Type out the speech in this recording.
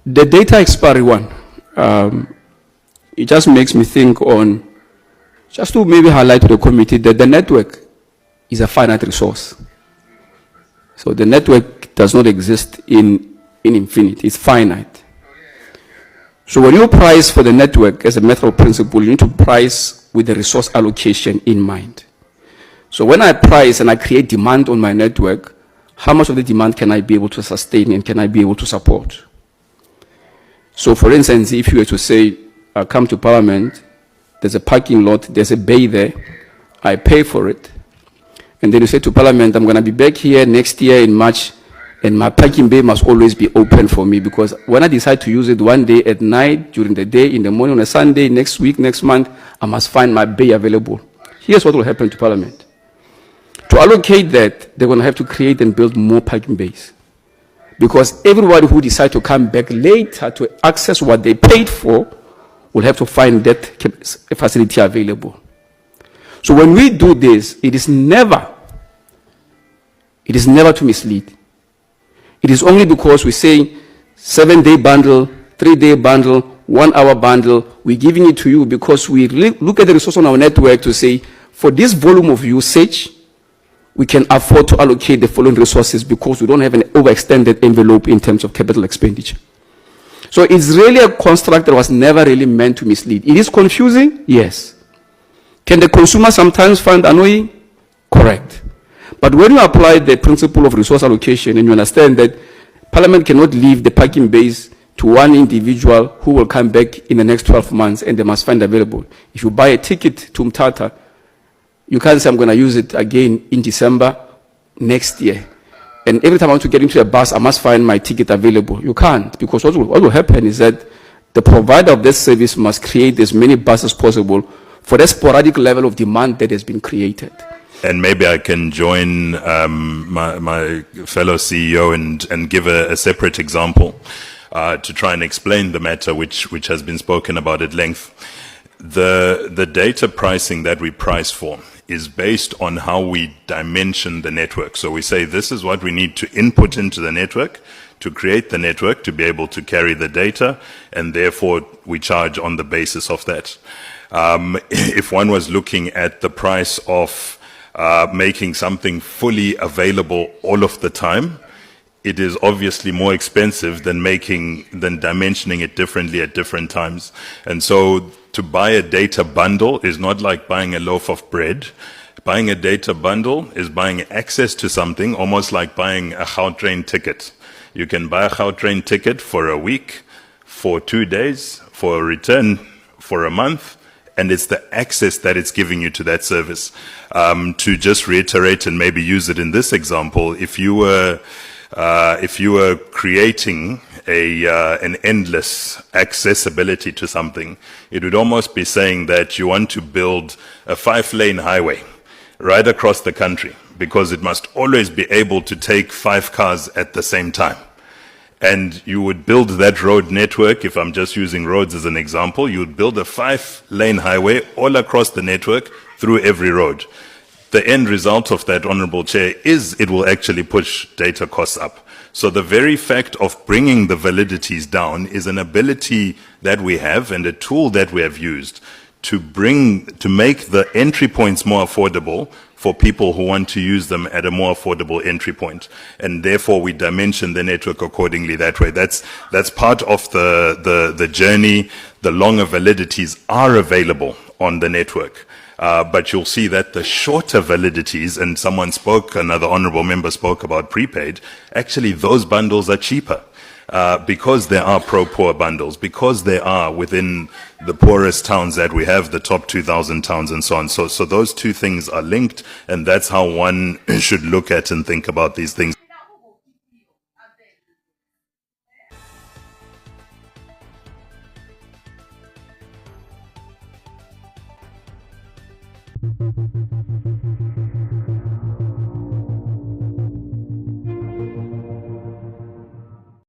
The data expiry one, it just makes me think on, just to maybe highlight to the committee that the network is a finite resource. So the network does not exist in infinity, it's finite. So when you price for the network as a matter of principle, you need to price with the resource allocation in mind. So when I price and I create demand on my network, how much of the demand can I be able to sustain and can I be able to support? So for instance, if you were to say, come to Parliament, there's a parking lot, there's a bay there, I pay for it, and then you say to Parliament, I'm going to be back here next year in March, and my parking bay must always be open for me, because when I decide to use it one day at night, during the day, in the morning, on a Sunday, next week, next month, I must find my bay available. Here's what will happen to Parliament. To allocate that, they're going to have to create and build more parking bays, because everybody who decides to come back later to access what they paid for will have to find that facility available. So when we do this, it is never to mislead. It is only because we say 7-day bundle, 3-day bundle, 1-hour bundle, we're giving it to you because we look at the resource on our network to say, for this volume of usage, we can afford to allocate the following resources because we don't have an overextended envelope in terms of capital expenditure. So it's really a construct that was never really meant to mislead. It is confusing? Yes. Can the consumer sometimes find annoying? Correct. But when you apply the principle of resource allocation and you understand that Parliament cannot leave the parking base to one individual who will come back in the next 12 months and they must find available. If you buy a ticket to Mthatha, you can't say I'm going to use it again in December next year. And every time I want to get into a bus, I must find my ticket available. You can't, because what will happen is that the provider of this service must create as many buses as possible for the sporadic level of demand that has been created. And maybe I can join my fellow CEO and give a separate example to try and explain the matter which has been spoken about at length. The data pricing that we price for is based on how we dimension the network. So we say this is what we need to input into the network to create the network to be able to carry the data, and therefore we charge on the basis of that. If one was looking at the price of making something fully available all of the time, it is obviously more expensive than dimensioning it differently at different times. And so to buy a data bundle is not like buying a loaf of bread. Buying a data bundle is buying access to something, almost like buying a Gautrain ticket. You can buy a Gautrain ticket for a week, for 2 days, for a return for a month, and it's the access that it's giving you to that service. To just reiterate and maybe use it in this example, if you were creating an endless accessibility to something, it would almost be saying that you want to build a 5-lane highway right across the country, because it must always be able to take 5 cars at the same time. And you would build that road network, if I'm just using roads as an example, you would build a 5-lane highway all across the network through every road. The end result of that, Honorable Chair, is it will actually push data costs up. So the very fact of bringing the validities down is an ability that we have and a tool that we have used to make the entry points more affordable for people who want to use them at a more affordable entry point. And therefore we dimension the network accordingly that way. That's part of the journey. The longer validities are available on the network. But you'll see that the shorter validities, and another honorable member spoke about prepaid, actually those bundles are cheaper. Because there are pro-poor bundles, because they are within the poorest towns that we have, the top 2,000 towns and so on. So those two things are linked, and that's how one should look at and think about these things.